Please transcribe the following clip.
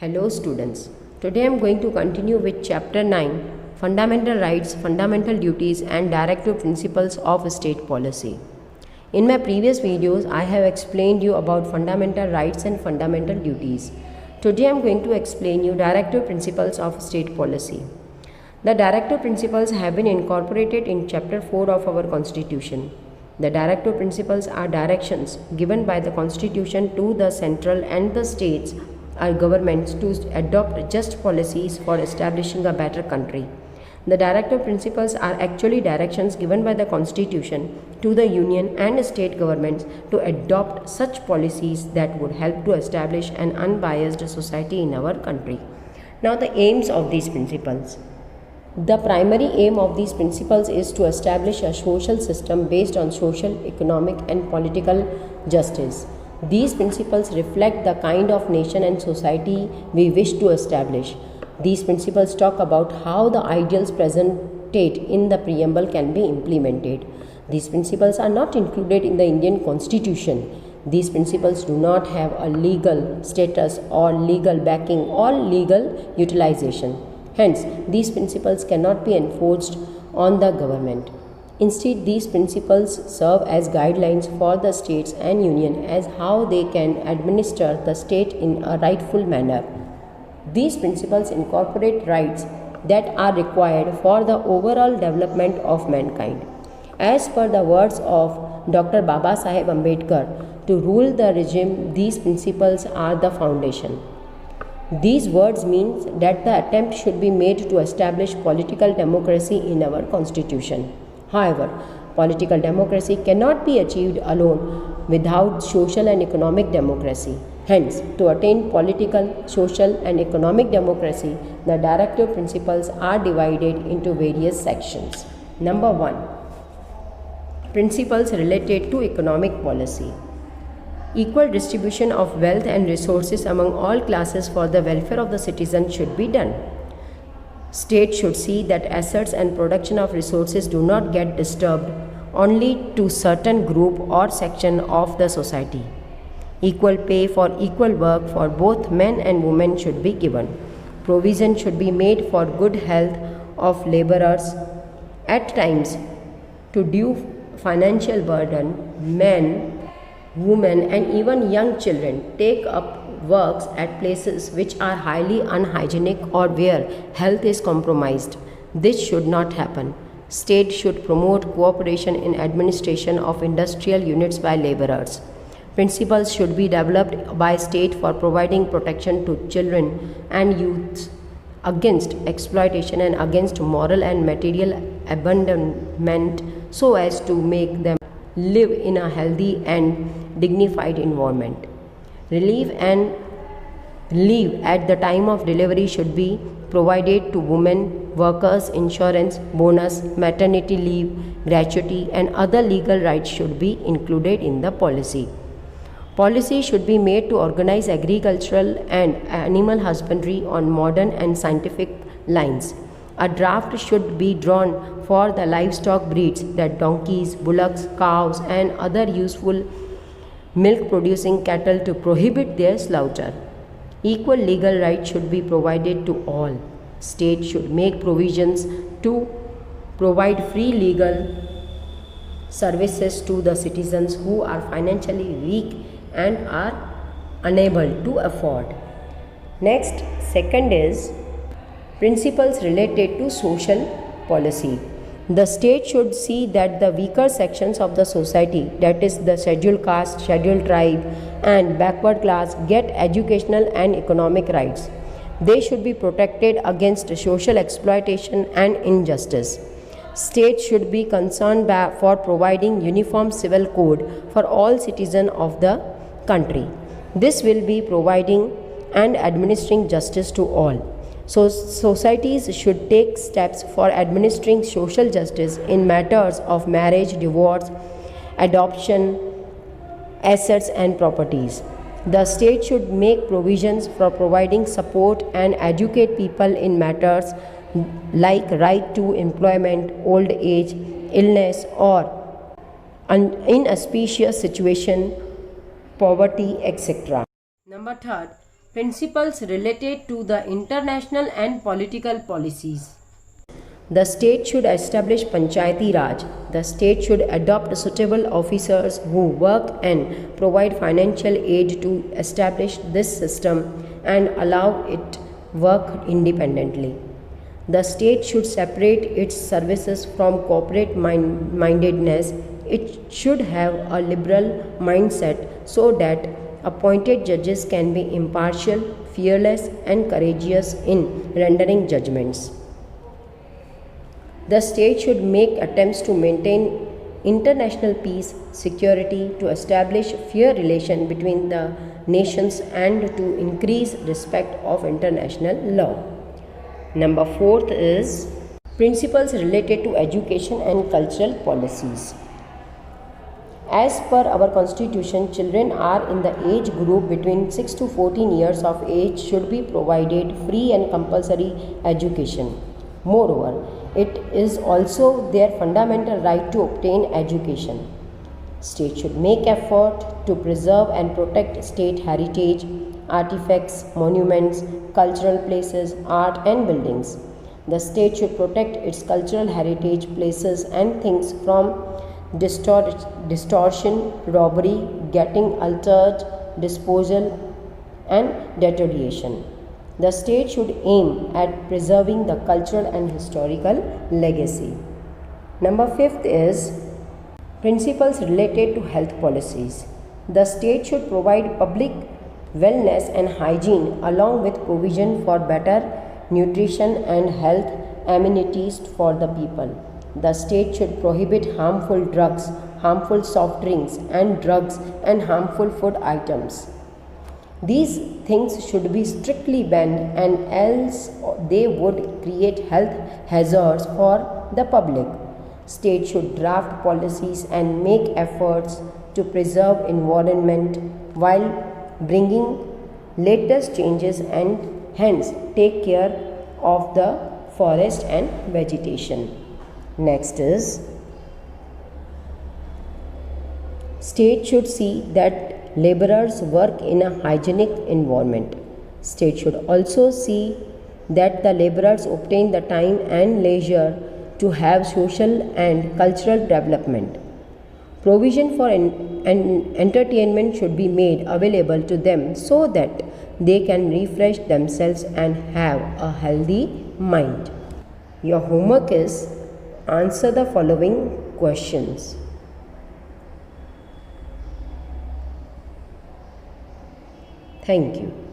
Hello students. Today I am going to continue with chapter 9 Fundamental Rights, Fundamental Duties and Directive Principles of State Policy. In my previous videos I have explained you about fundamental rights and fundamental duties. Today I am going to explain you directive principles of state policy. The directive principles have been incorporated in chapter 4 of our constitution. The directive principles are directions given by the constitution to the central and the states or governments to adopt just policies for establishing a better country. The directive principles are actually directions given by the constitution to the union and state governments to adopt such policies that would help to establish an unbiased society in our country. Now the aims of these principles. The primary aim of these principles is to establish a social system based on social, economic and political justice. These principles reflect the kind of nation and society we wish to establish. These principles talk about how the ideals presented in the preamble can be implemented. These principles are not included in the Indian Constitution. These principles do not have a legal status or legal backing or legal utilization. Hence, these principles cannot be enforced on the government. Instead, these principles serve as guidelines for the states and union as how they can administer the state in a rightful manner. These principles incorporate rights that are required for the overall development of mankind. As per the words of Dr. Baba Saheb Ambedkar, to rule the regime, these principles are the foundation. These words mean that the attempt should be made to establish political democracy in our constitution. However, political democracy cannot be achieved alone without social and economic democracy. Hence, to attain political, social and economic democracy, the directive principles are divided into various sections. Number 1. Principles related to economic policy. Equal distribution of wealth and resources among all classes for the welfare of the citizen should be done. State should see that assets and production of resources do not get disturbed only to certain group or section of the society. Equal pay for equal work for both men and women should be given. Provision should be made for good health of laborers. At times, to due financial burden, men, women and even young children take up works at places which are highly unhygienic or where health is compromised. This should not happen. State should promote cooperation in administration of industrial units by laborers. Principles should be developed by state for providing protection to children and youths against exploitation and against moral and material abandonment so as to make them live in a healthy and dignified environment. Relief and leave at the time of delivery should be provided to women, workers, insurance, bonus, maternity leave, gratuity and other legal rights should be included in the policy. Policy should be made to organize agricultural and animal husbandry on modern and scientific lines. A draft should be drawn for the livestock breeds, that donkeys, bullocks, cows and other useful milk producing cattle, to prohibit their slaughter. Equal legal rights should be provided to all. State should make provisions to provide free legal services to the citizens who are financially weak and are unable to afford. Next, second is principles related to social policy. The state should see that the weaker sections of the society, that is the scheduled caste, scheduled tribe and backward class, get educational and economic rights. They should be protected against social exploitation and injustice. State should be concerned for providing uniform civil code for all citizens of the country. This will be providing and administering justice to all. So societies should take steps for administering social justice in matters of marriage, divorce, adoption, assets and properties. The state should make provisions for providing support and educate people in matters like right to employment, old age, illness or inauspicious situation, poverty, etc. Number 3, Principles related to the international and political policies. The state should establish Panchayati Raj. The state should adopt suitable officers who work and provide financial aid to establish this system and allow it work independently. The state should separate its services from corporate mindedness. It should have a liberal mindset so that appointed judges can be impartial, fearless, and courageous in rendering judgments. The state should make attempts to maintain international peace, security, to establish fair relation between the nations and to increase respect of international law. Number 4 is principles related to education and cultural policies. As per our constitution, children are in the age group between 6 to 14 years of age should be provided free and compulsory education. Moreover, it is also their fundamental right to obtain education. State should make effort to preserve and protect state heritage, artifacts, monuments, cultural places, art and buildings. The state should protect its cultural heritage, places and things from distortion, robbery, getting altered, disposal and deterioration. The state should aim at preserving the cultural and historical legacy. Number 5 is principles related to health policies. The state should provide public wellness and hygiene along with provision for better nutrition and health amenities for the people. The state should prohibit harmful drugs, harmful soft drinks and drugs and harmful food items. These things should be strictly banned and else they would create health hazards for the public. State should draft policies and make efforts to preserve environment while bringing latest changes and hence take care of the forest and vegetation. Next is state should see that laborers work in a hygienic environment. State should also see that the laborers obtain the time and leisure to have social and cultural development. Provision for entertainment should be made available to them so that they can refresh themselves and have a healthy mind. Your homework is answer the following questions. Thank you.